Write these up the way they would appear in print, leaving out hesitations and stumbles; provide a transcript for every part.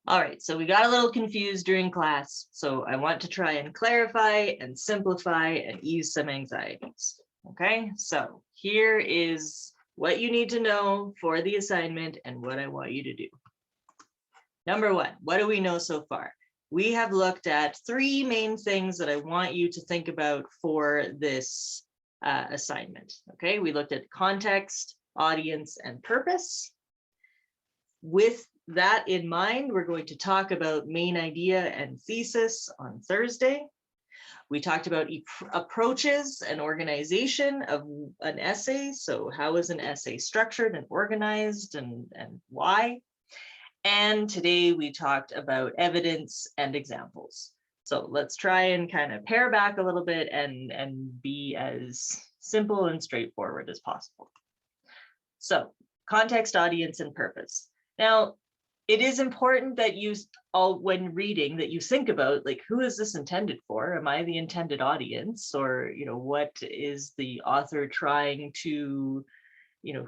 All right, so we got a little confused during class, so I want to try and clarify and simplify and ease some anxieties. Okay, so here is what you need to know for the assignment and what I want you to do. Number one, what do we know so far? We have looked at three main things that I want you to think about for this assignment. Okay, we looked at context, audience, and purpose. With that in mind, we're going to talk about main idea and thesis on Thursday. We talked about approaches and organization of an essay. So how is an essay structured and organized and why? And today we talked about evidence and examples. So let's try and kind of pare back a little bit and be as simple and straightforward as possible. So context, audience, and purpose. Now, it is important that you all, when reading, that you think about, like, who is this intended for? Am I the intended audience? Or, what is the author trying to,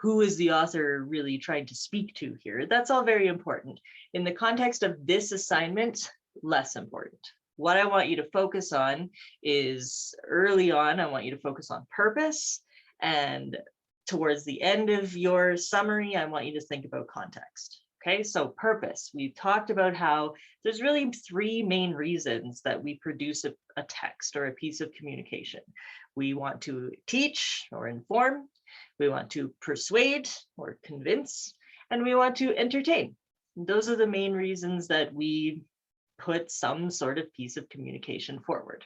who is the author really trying to speak to here? That's all very important. In the context of this assignment, less important. What I want you to focus on is early on, I want you to focus on purpose, and towards the end of your summary, I want you to think about context. Okay, so purpose. We've talked about how there's really three main reasons that we produce a text or a piece of communication. We want to teach or inform, we want to persuade or convince, and we want to entertain. Those are the main reasons that we put some sort of piece of communication forward.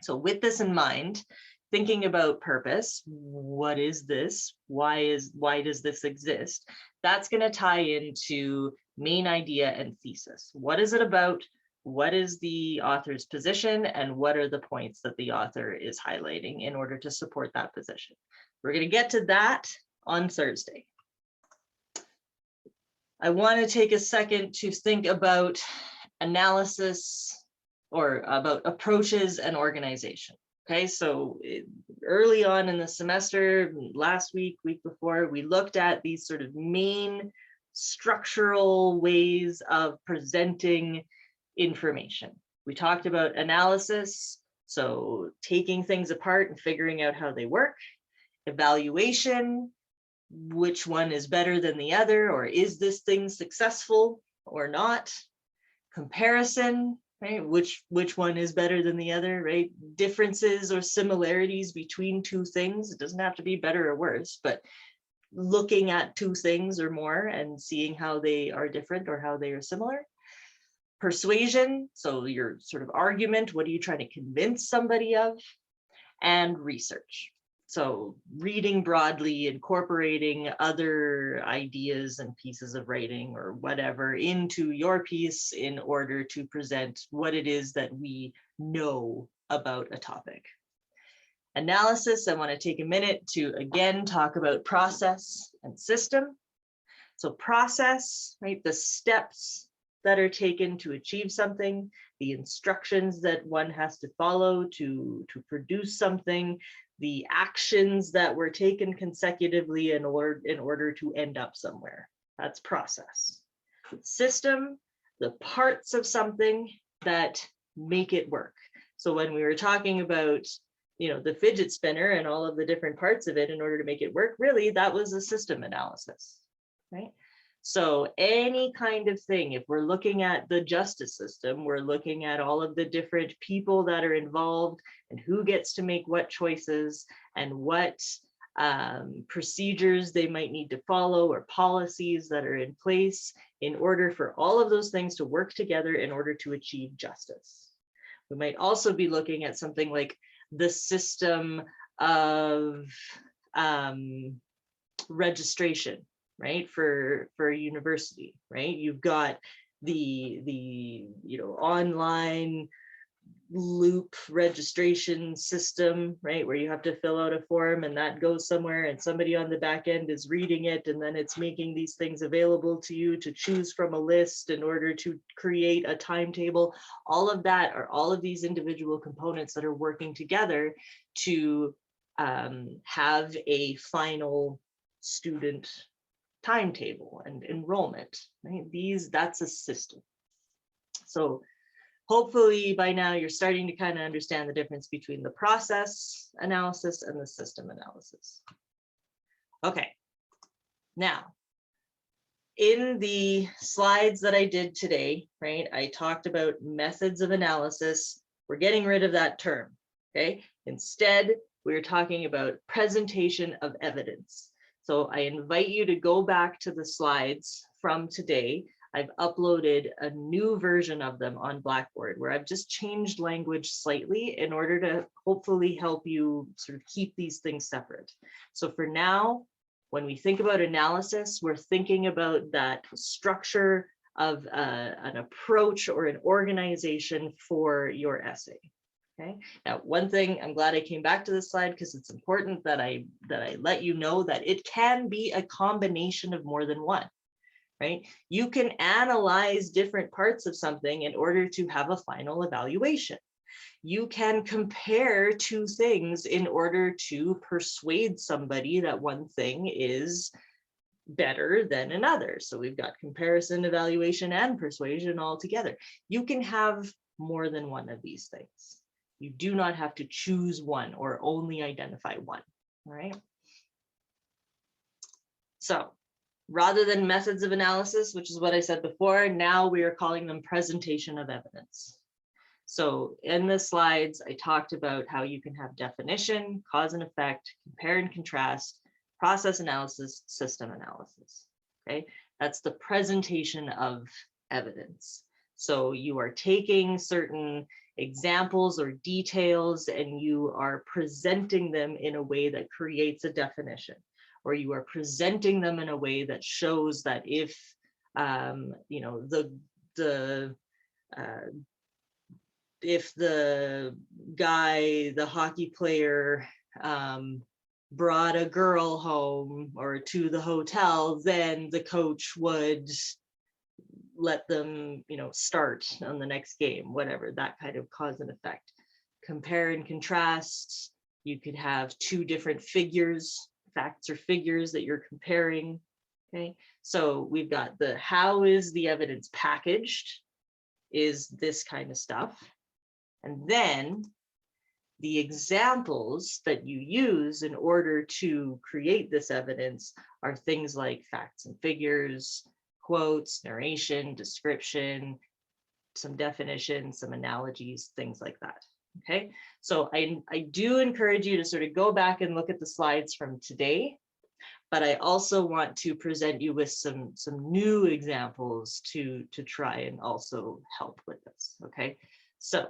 So with this in mind, thinking about purpose, what is this? Why does this exist? That's going to tie into main idea and thesis. What is it about? What is the author's position? And what are the points that the author is highlighting in order to support that position? We're going to get to that on Thursday. I want to take a second to think about analysis or about approaches and organization. Okay, so early on in the semester, last week before, we looked at these sort of main structural ways of presenting information. We talked about analysis, so taking things apart and figuring out how they work. Evaluation, which one is better than the other, or is this thing successful or not? Comparison, right? Which one is better than the other, right? Differences or similarities between two things. It doesn't have to be better or worse, but looking at two things or more and seeing how they are different or how they are similar. Persuasion, so your sort of argument, what are you trying to convince somebody of? And research. So reading broadly, incorporating other ideas and pieces of writing or whatever into your piece in order to present what it is that we know about a topic. Analysis, I want to take a minute to again talk about process and system. So process, right, the steps that are taken to achieve something, the instructions that one has to follow to produce something, the actions that were taken consecutively in order to end up somewhere. That's process. System, the parts of something that make it work. So when we were talking about, the fidget spinner and all of the different parts of it in order to make it work, really, that was a system analysis, right? So any kind of thing, if we're looking at the justice system, we're looking at all of the different people that are involved and who gets to make what choices and what procedures they might need to follow or policies that are in place in order for all of those things to work together in order to achieve justice. We might also be looking at something like the system of registration, right, for a university, right? You've got the online loop registration system, right, where you have to fill out a form and that goes somewhere and somebody on the back end is reading it, and then it's making these things available to you to choose from a list in order to create a timetable. All of that are all of these individual components that are working together to have a final student timetable and enrollment, right? That's a system. So hopefully by now you're starting to kind of understand the difference between the process analysis and the system analysis. Okay, now in the slides that I did today, right, I talked about methods of analysis. We're getting rid of that term, okay? Instead, we're talking about presentation of evidence. So I invite you to go back to the slides from today. I've uploaded a new version of them on Blackboard where I've just changed language slightly in order to hopefully help you sort of keep these things separate. So for now, when we think about analysis, we're thinking about that structure of an approach or an organization for your essay. Okay. Now, one thing, I'm glad I came back to this slide because it's important that I let you know that it can be a combination of more than one. Right? You can analyze different parts of something in order to have a final evaluation. You can compare two things in order to persuade somebody that one thing is better than another. So we've got comparison, evaluation, and persuasion all together. You can have more than one of these things. You do not have to choose one or only identify one. All right. So rather than methods of analysis, which is what I said before, now we are calling them presentation of evidence. So in the slides, I talked about how you can have definition, cause and effect, compare and contrast, process analysis, system analysis. Okay, that's the presentation of evidence. So you are taking certain examples or details and you are presenting them in a way that creates a definition, or you are presenting them in a way that shows that if you know, if the guy, the hockey player, brought a girl home or to the hotel, then the coach would let them, you know, start on the next game, whatever, that kind of cause and effect. Compare and contrast, you could have two different figures, facts or figures that you're comparing. Okay, so we've got the how is the evidence packaged, is this kind of stuff. And then the examples that you use in order to create this evidence are things like facts and figures, quotes, narration, description, some definitions, some analogies, things like that. Okay, so I do encourage you to sort of go back and look at the slides from today, but I also want to present you with some new examples to try and also help with this. Okay, so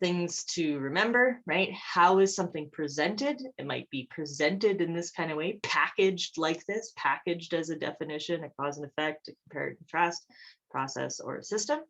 things to remember, right? How is something presented? It might be presented in this kind of way, packaged like this, packaged as a definition, a cause and effect, a compare and contrast, process, or a system.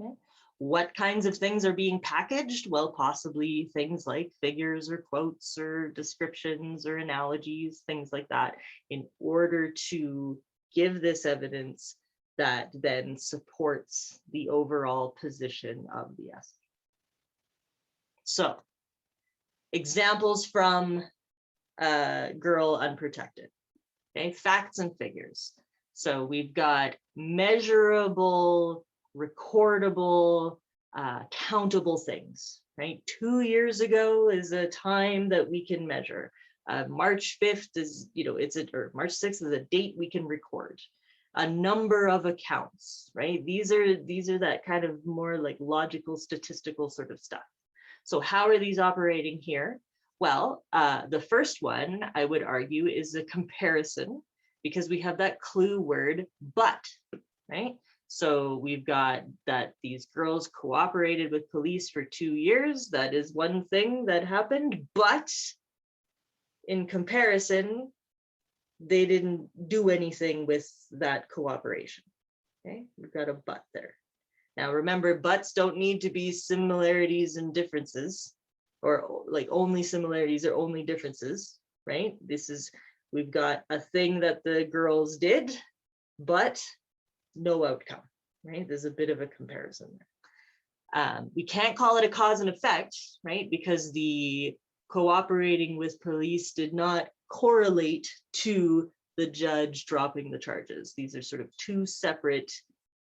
Okay. What kinds of things are being packaged? Well, possibly things like figures or quotes or descriptions or analogies, things like that, in order to give this evidence that then supports the overall position of the essay. So, examples from Girl Unprotected. Okay, facts and figures. So we've got measurable, recordable, countable things, right? 2 years ago is a time that we can measure. March 5th is, you know, or March 6th is a date we can record. A number of accounts, right? These are that kind of more like logical, statistical sort of stuff. So how are these operating here? Well, the first one I would argue is a comparison, because we have that clue word, but, right? So we've got that these girls cooperated with police for 2 years. That is one thing that happened, but in comparison, they didn't do anything with that cooperation. Okay, we've got a but there. Now remember, buts don't need to be similarities and differences, or like only similarities or only differences, right? This is, we've got a thing that the girls did, but no outcome, right? There's a bit of a comparison there. We can't call it a cause and effect, right? Because the cooperating with police did not correlate to the judge dropping the charges. These are sort of two separate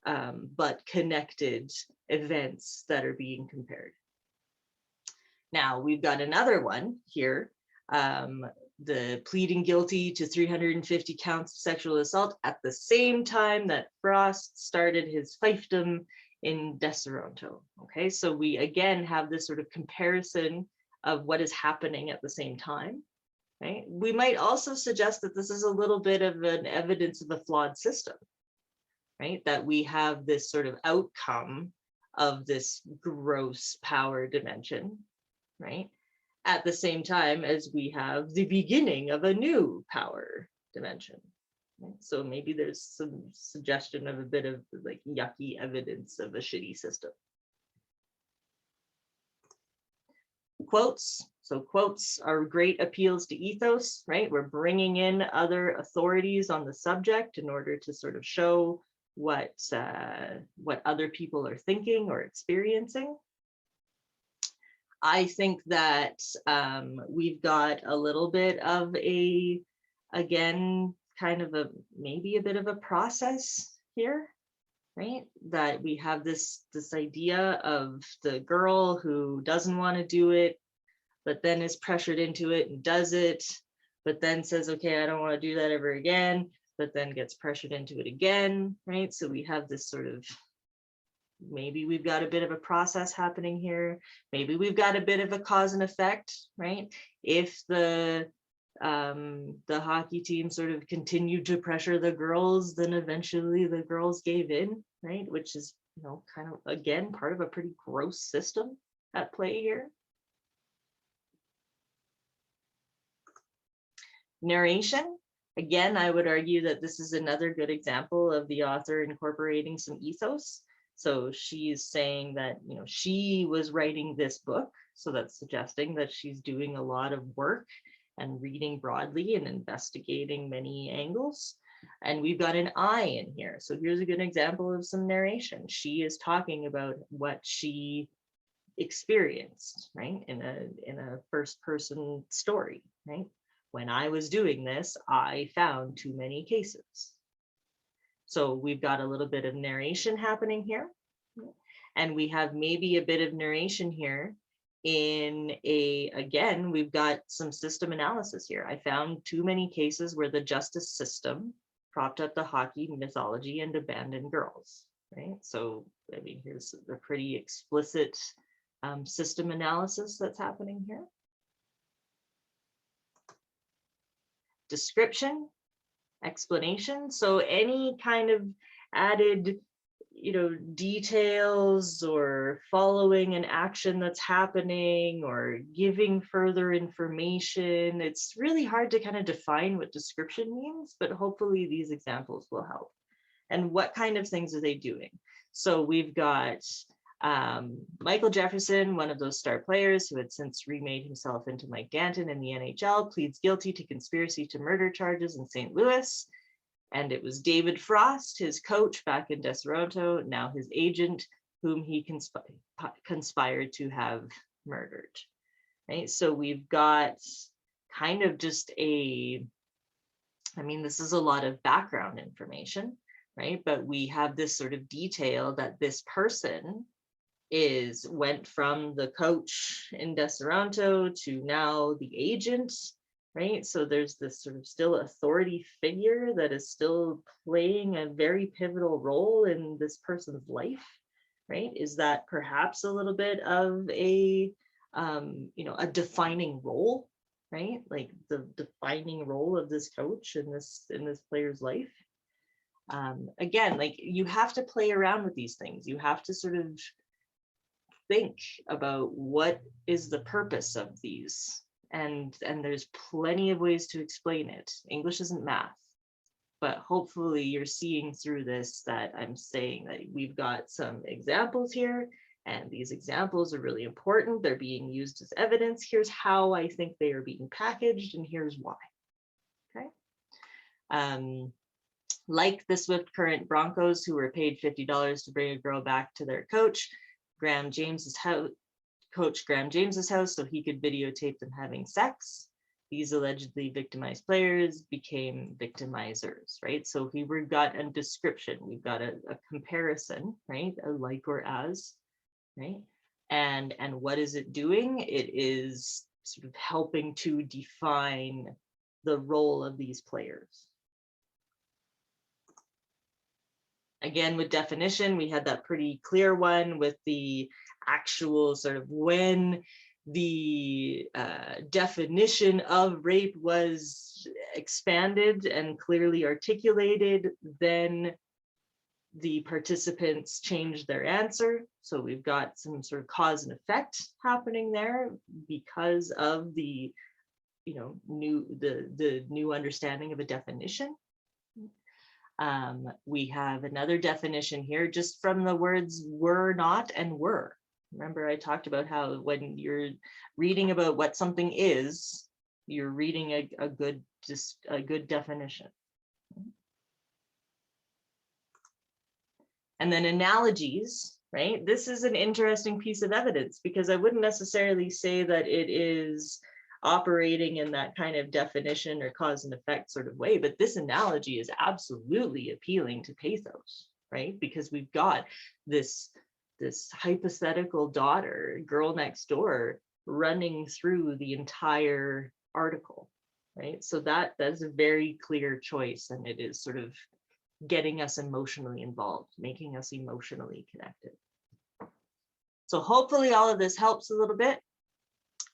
but connected events that are being compared. Now we've got another one here, the pleading guilty to 350 counts of sexual assault at the same time that Frost started his fiefdom in Deseronto. Okay, so we again have this sort of comparison of what is happening at the same time. Right? We might also suggest that this is a little bit of an evidence of a flawed system, right? That we have this sort of outcome of this gross power dimension, right? At the same time as we have the beginning of a new power dimension. Right? So maybe there's some suggestion of a bit of like yucky evidence of a shitty system. Quotes. So quotes are great appeals to ethos, right? We're bringing in other authorities on the subject in order to sort of show what other people are thinking or experiencing. I think that we've got a little bit of a, again, kind of a, maybe a bit of a process here, right? That we have this idea of the girl who doesn't want to do it, but then is pressured into it and does it, but then says, okay, I don't want to do that ever again, but then gets pressured into it again, right? So we have this sort of, maybe we've got a bit of a process happening here. Maybe we've got a bit of a cause and effect, right? If the hockey team sort of continued to pressure the girls, then eventually the girls gave in, right? Which is, you know, kind of, again, part of a pretty gross system at play here. Narration. Again, I would argue that this is another good example of the author incorporating some ethos. So she's saying that, you know, she was writing this book. So that's suggesting that she's doing a lot of work and reading broadly and investigating many angles. And we've got an I in here. So here's a good example of some narration. She is talking about what she experienced, right? In a first person story, right? When I was doing this, I found too many cases. So we've got a little bit of narration happening here. And we have maybe a bit of narration here in a, again, we've got some system analysis here. I found too many cases where the justice system propped up the hockey mythology and abandoned girls, right? So, I mean, here's a pretty explicit system analysis that's happening here. Description, explanation. So any kind of added, you know, details or following an action that's happening or giving further information. It's really hard to kind of define what description means, but hopefully these examples will help. And what kind of things are they doing? So we've got Michael Jefferson, one of those star players who had since remade himself into Mike Danton in the NHL, pleads guilty to conspiracy to murder charges in St. Louis. And it was David Frost, his coach back in Deseronto, now his agent, whom he conspired to have murdered. Right? So we've got kind of just a, I mean, this is a lot of background information, right? But we have this sort of detail that this person went from the coach in Deseronto to now the agent, right? So there's this sort of still authority figure that is still playing a very pivotal role in this person's life, right? Is that perhaps a little bit of a, you know, a defining role, right? Like the defining role of this coach in this player's life. Again, like you have to play around with these things. You have to sort of think about what is the purpose of these, and there's plenty of ways to explain it. English isn't math, but hopefully you're seeing through this that I'm saying that we've got some examples here, and these examples are really important. They're being used as evidence. Here's how I think they are being packaged, and here's why. Okay. Like the Swift Current Broncos, who were paid $50 to bring a girl back to their coach, Coach Graham James's house, so he could videotape them having sex. these allegedly victimized players became victimizers, right? So we've got a description, we've got a comparison, right? A like or as, right? And what is it doing? It is sort of helping to define the role of these players. Again, with definition, we had that pretty clear one with the actual sort of when the definition of rape was expanded and clearly articulated, then the participants changed their answer. So we've got some sort of cause and effect happening there because of the, you know, the new understanding of a definition. We have another definition here just from the words were, not, and were. Remember, I talked about how when you're reading about what something is, you're reading a good definition. And then analogies, right? This is an interesting piece of evidence because I wouldn't necessarily say that it is operating in that kind of definition or cause and effect sort of way, but this analogy is absolutely appealing to pathos, right? Because we've got this hypothetical daughter, girl next door, running through the entire article, right? So that's a very clear choice, and it is sort of getting us emotionally involved, making us emotionally connected. So hopefully all of this helps a little bit.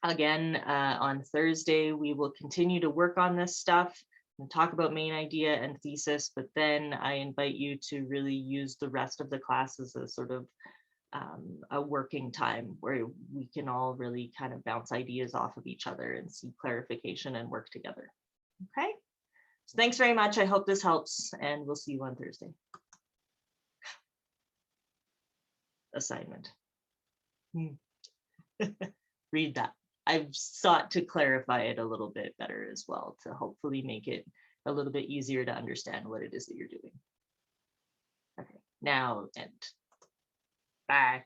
Again, on Thursday, we will continue to work on this stuff and talk about main idea and thesis, but then I invite you to really use the rest of the class as a sort of a working time where we can all really kind of bounce ideas off of each other and see clarification and work together. Okay, so thanks very much. I hope this helps, and we'll see you on Thursday. Assignment. Read that. I've sought to clarify it a little bit better as well to hopefully make it a little bit easier to understand what it is that you're doing. Okay, now end. Bye.